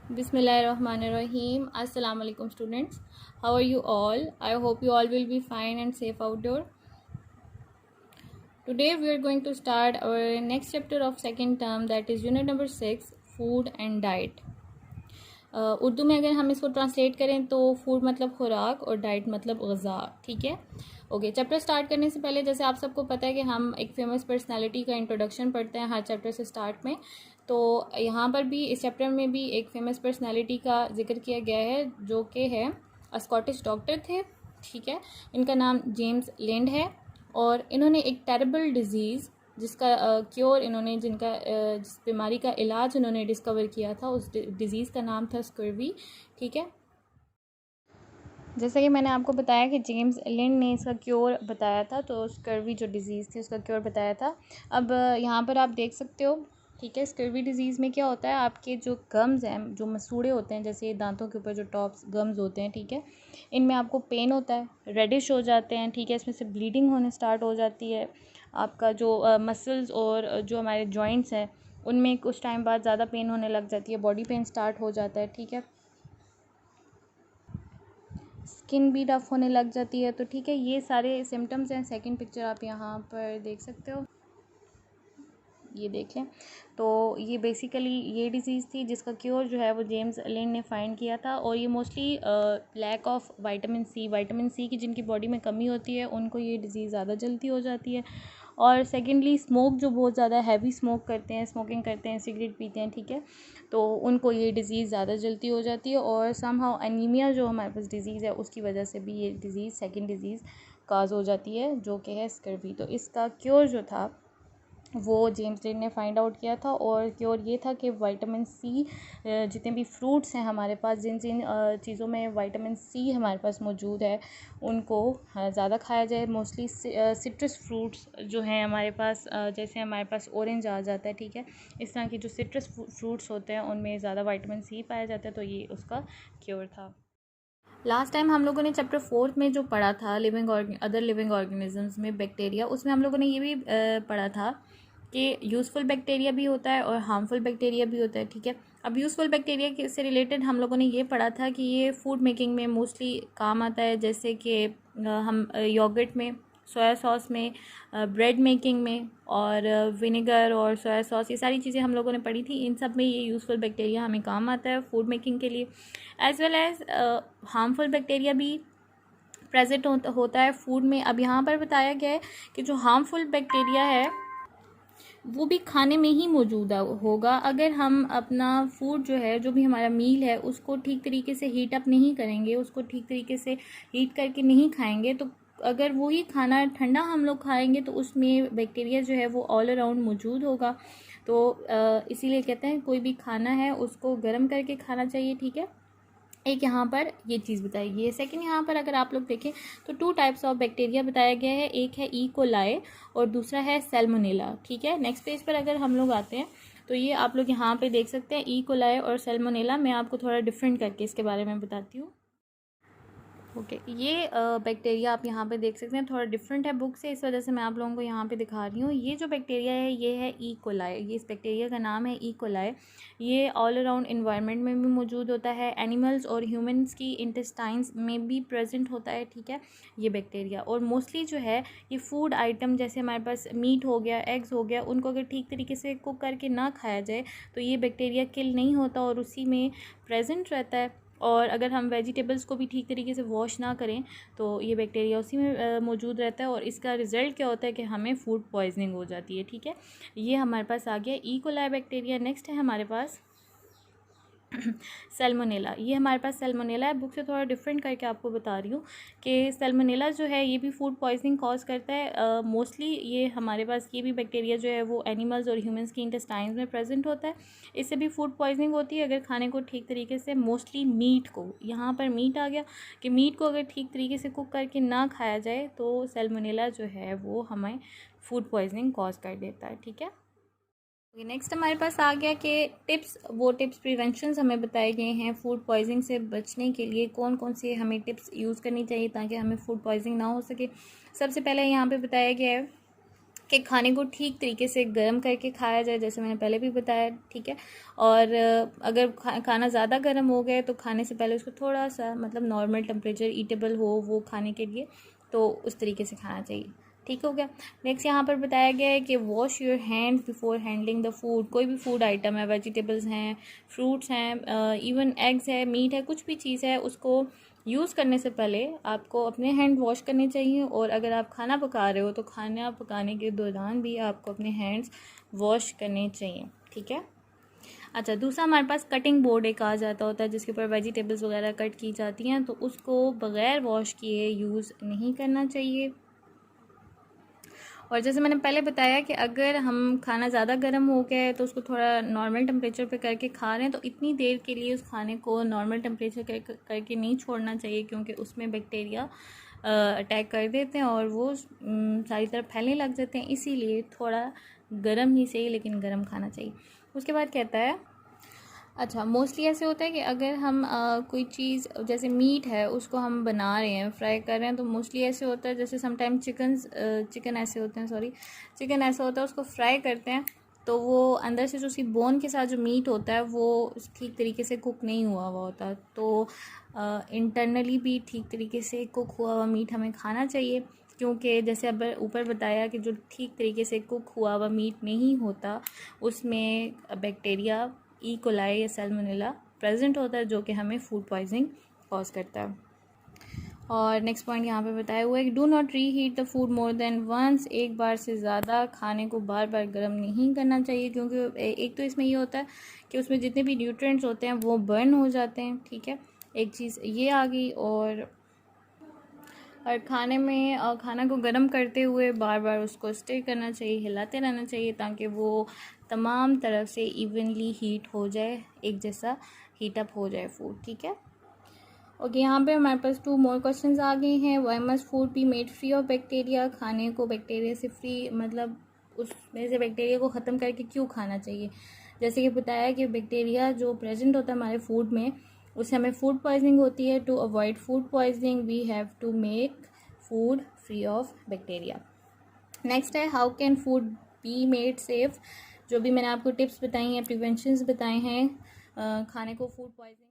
Bismillahirrahmanirrahim. Assalamu alaikum students. How are you all? I hope you all will be fine and safe outdoor. Today we are going to start our next chapter of second term, that is unit number 6, food and diet. Urdu में अगर हम इसको translate करें तो food मतलब खुराक और diet मतलब ग़िज़ा। ठीक है, ओके। चैप्टर स्टार्ट करने से पहले जैसे आप सबको पता है कि हम एक फेमस पर्सनालिटी का इंट्रोडक्शन पढ़ते हैं हर चैप्टर से स्टार्ट में, तो यहाँ पर भी इस चैप्टर में भी एक फेमस पर्सनालिटी का जिक्र किया गया है जो कि है स्कॉटिश डॉक्टर थे। ठीक है, इनका नाम जेम्स लिंड है और इन्होंने एक टेरेबल डिज़ीज़ जिसका क्योर इन्होंने जिस बीमारी का इलाज इन्होंने डिस्कवर किया था, उस डिज़ीज़ का नाम था स्कर्वी। ठीक है, जैसा कि मैंने आपको बताया कि जेम्स लिंड ने इसका क्योर बताया था, तो स्कर्वी जो डिज़ीज़ थी उसका क्योर बताया था। अब यहाँ पर आप देख सकते हो, ठीक है, स्कर्वी डिज़ीज़ में क्या होता है, आपके जो गम्स हैं, जो मसूड़े होते हैं, जैसे दांतों के ऊपर जो टॉप्स गम्स होते हैं, ठीक है, इनमें आपको पेन होता है, रेडिश हो जाते हैं। ठीक है, इसमें से ब्लीडिंग होने स्टार्ट हो जाती है। आपका जो मसल्स और जो हमारे जॉइंट्स हैं उनमें कुछ टाइम बाद ज़्यादा पेन होने लग जाती है, बॉडी पेन स्टार्ट हो जाता है। ठीक है, स्किन भी रफ होने लग जाती है। तो ठीक है, ये सारे सिम्टम्स हैं। सेकंड पिक्चर आप यहाँ पर देख सकते हो, ये देख लें। तो ये बेसिकली ये डिज़ीज़ थी जिसका क्योर जो है वो जेम्स लिंड ने फाइंड किया था, और ये mostly lack of vitamin C की जिनकी बॉडी में कमी होती है उनको ये डिज़ीज़ ज़्यादा जल्दी हो जाती है। और सेकेंडली स्मोक, जो बहुत ज़्यादा हैवी स्मोक करते हैं, स्मोकिंग करते हैं, सिगरेट पीते हैं, ठीक है, तो उनको ये डिज़ीज़ ज़्यादा जल्दी हो जाती है। और समहाउ एनीमिया जो हमारे पास डिज़ीज़ है उसकी वजह से भी ये डिज़ीज़ सेकेंड डिज़ीज़ काज हो जाती है, जो कि है स्कर्वी। तो इसका क्योर जो था वो जेम्स लिंड ने फाइंड आउट किया था, और क्योर ये था कि विटामिन सी, जितने भी फ्रूट्स हैं हमारे पास, जिन जिन चीज़ों में विटामिन सी हमारे पास मौजूद है उनको ज़्यादा खाया जाए। मोस्टली सिट्रस फ्रूट्स जो हैं हमारे पास, जैसे हमारे पास ऑरेंज आ जाता है, ठीक है, इस तरह की जो सिट्रस फ्रूट्स होते हैं उनमें ज़्यादा विटामिन सी पाया जाता है, तो ये उसका क्योर था। लास्ट टाइम हम लोगों ने चैप्टर 4 में जो पढ़ा था अदर लिविंग ऑर्गेनिजम्स में बैक्टीरिया, उसमें हम लोगों ने ये भी पढ़ा था कि यूज़फुल बैक्टीरिया भी होता है और हार्मफुल बैक्टीरिया भी होता है। ठीक है, अब यूज़फुल बैक्टीरिया से रिलेटेड हम लोगों ने ये पढ़ा था कि ये फूड मेकिंग में मोस्टली काम आता है, जैसे कि हम योगर्ट में, सोया सॉस में, ब्रेड मेकिंग में, और विनेगर और सोया सॉस, ये सारी चीज़ें हम लोगों ने पढ़ी थी। इन सब में ये यूज़फुल बैक्टीरिया हमें काम आता है फूड मेकिंग के लिए, as well as harmful bacteria भी प्रेजेंट होता है फूड में। अब यहाँ पर बताया गया है कि जो हार्मफुल बैक्टीरिया है वो भी खाने में ही मौजूद होगा अगर हम अपना फूड जो है, जो भी हमारा मील है, उसको ठीक तरीके से हीट अप नहीं करेंगे, उसको ठीक तरीके से हीट करके नहीं खाएंगे। तो अगर वही खाना ठंडा हम लोग खाएंगे तो उसमें बैक्टीरिया जो है वो ऑल अराउंड मौजूद होगा। तो इसीलिए कहते हैं कोई भी खाना है उसको गर्म करके खाना चाहिए। ठीक है, एक यहाँ पर ये चीज़ बताई गई है। सेकंड, यहाँ पर अगर आप लोग देखें तो 2 टाइप्स ऑफ बैक्टीरिया बताया गया है, एक है ई कोलाई और दूसरा है सैल्मोनेला। ठीक है, नेक्स्ट पेज पर अगर हम लोग आते हैं तो ये आप लोग यहाँ पे देख सकते हैं ई कोलाई और सैल्मोनेला। मैं आपको थोड़ा डिफरेंट करके इसके बारे में बताती हूँ। ओके, ये बैक्टीरिया आप यहाँ पे देख सकते हैं, थोड़ा डिफरेंट है बुक से, इस वजह से मैं आप लोगों को यहाँ पे दिखा रही हूँ। ये जो बैक्टीरिया है ये है ई कोलाई, ये इस बैक्टीरिया का नाम है ई कोलाई। ये ऑल अराउंड इन्वायरमेंट में भी मौजूद होता है, एनिमल्स और ह्यूमंस की इंटेस्टाइन्स में भी प्रेजेंट होता है। ठीक है, ये बैक्टीरिया, और मोस्टली जो है ये फूड आइटम, जैसे हमारे पास मीट हो गया, एग्स हो गया, उनको अगर ठीक तरीके से कुक करके ना खाया जाए तो ये बैक्टीरिया किल नहीं होता और उसी में प्रेजेंट रहता है। और अगर हम वेजिटेबल्स को भी ठीक तरीके से वॉश ना करें तो ये बैक्टीरिया उसी में मौजूद रहता है, और इसका रिज़ल्ट क्या होता है कि हमें फूड पॉइजनिंग हो जाती है। ठीक है, ये हमारे पास आ गया ई कोलाई बैक्टीरिया। नेक्स्ट है हमारे पास सैल्मोनेला। ये हमारे पास सैल्मोनेला है, बुक से थोड़ा डिफरेंट करके आपको बता रही हूँ कि सैल्मोनेला जो है ये भी फूड पॉइजनिंग कॉज करता है। मोस्टली ये हमारे पास ये भी बैक्टीरिया जो है वो एनिमल्स और ह्यूमंस की इंटेस्टाइन्स में प्रेजेंट होता है, इससे भी फूड पॉइजनिंग होती है अगर खाने को ठीक तरीके से, मोस्टली मीट को, यहाँ पर मीट आ गया कि मीट को अगर ठीक तरीके से कुक करके ना खाया जाए तो सैल्मोनेला जो है वो हमें फूड पॉइजनिंग कॉज कर देता है। ठीक है, नेक्स्ट हमारे पास आ गया कि टिप्स प्रिवेंशंस हमें बताए गए हैं फूड पॉइजनिंग से बचने के लिए। कौन कौन से हमें टिप्स यूज़ करनी चाहिए ताकि हमें फूड पॉइजनिंग ना हो सके। सबसे पहले यहाँ पे बताया गया है कि खाने को ठीक तरीके से गर्म करके खाया जाए, जैसे मैंने पहले भी बताया, ठीक है। और अगर खाना ज़्यादा गर्म हो गया तो खाने से पहले उसको थोड़ा सा मतलब नॉर्मल टेम्परेचर ईटेबल हो वो खाने के लिए, तो उस तरीके से खाना चाहिए, ठीक हो गया। नेक्स्ट यहाँ पर बताया गया है कि wash your hands before handling the food. कोई भी फूड आइटम है, वेजिटेबल्स हैं, फ्रूट्स हैं, इवन एग्स है, मीट है, कुछ भी चीज़ है, उसको यूज़ करने से पहले आपको अपने हैंड वॉश करने चाहिए। और अगर आप खाना पका रहे हो तो खाना पकाने के दौरान भी आपको अपने हैंड्स वॉश करने चाहिए, ठीक है। अच्छा, दूसरा हमारे पास कटिंग बोर्ड एक आ जाता होता है जिसके ऊपर वेजिटेबल्स वगैरह कट की जाती हैं, तो उसको बग़ैर वॉश किए यूज़ नहीं करना चाहिए। और जैसे मैंने पहले बताया कि अगर हम खाना ज़्यादा गर्म हो गया है तो उसको थोड़ा नॉर्मल टेम्परेचर पे करके खा रहे हैं तो इतनी देर के लिए उस खाने को नॉर्मल टेम्परेचर करके नहीं छोड़ना चाहिए, क्योंकि उसमें बैक्टीरिया अटैक कर देते हैं और वो सारी तरफ फैलने लग जाते हैं। इसीलिए थोड़ा गर्म ही सही लेकिन गर्म खाना चाहिए। उसके बाद कहता है, अच्छा, मोस्टली ऐसे होता है कि अगर हम कोई चीज़ जैसे मीट है उसको हम बना रहे हैं, फ्राई कर रहे हैं, तो मोस्टली ऐसे होता है जैसे समटाइम चिकन ऐसे होते हैं, चिकन ऐसा होता है उसको फ्राई करते हैं तो वो अंदर से जो उसकी बोन के साथ जो मीट होता है वो ठीक तरीके से कुक नहीं हुआ हुआ होता, तो इंटरनली भी ठीक तरीके से कुक हुआ हुआ मीट हमें खाना चाहिए, क्योंकि जैसे अब ऊपर बताया कि जो ठीक तरीके से कुक हुआ हुआ मीट नहीं होता उसमें बैक्टीरिया ई कोलाई या सैल्मोनेला प्रेजेंट होता है, जो कि हमें फूड पॉइजनिंग कॉज करता है। और नेक्स्ट पॉइंट यहाँ पे बताया हुआ है कि do not reheat the food more than once. एक बार से ज़्यादा खाने को बार बार गर्म नहीं करना चाहिए, क्योंकि एक तो इसमें ये होता है कि उसमें जितने भी न्यूट्रिएंट्स होते हैं वो बर्न हो जाते हैं, ठीक है। एक चीज़ ये आ गई। और खाने में खाना को गर्म करते हुए बार बार उसको स्टिर करना चाहिए, हिलाते रहना चाहिए, ताकि वो तमाम तरफ से इवनली हीट हो जाए, एक जैसा हीटअप हो जाए फूड, ठीक है। ओके, यहाँ पे हमारे पास 2 मोर क्वेश्चंस आ गए हैं। Why must food be made free of bacteria. खाने को बैक्टीरिया से फ्री मतलब उसमें से बैक्टीरिया को ख़त्म करके क्यों खाना चाहिए। जैसे कि बताया कि बैक्टीरिया जो प्रेजेंट होता है हमारे फूड में उससे हमें फूड पॉइजनिंग होती है। To avoid food poisoning we have to make food free of bacteria. Next है, how can food be made safe. जो भी मैंने आपको टिप्स बताई हैं, प्रिवेंशंस बताए हैं खाने को फूड पॉइजनिंग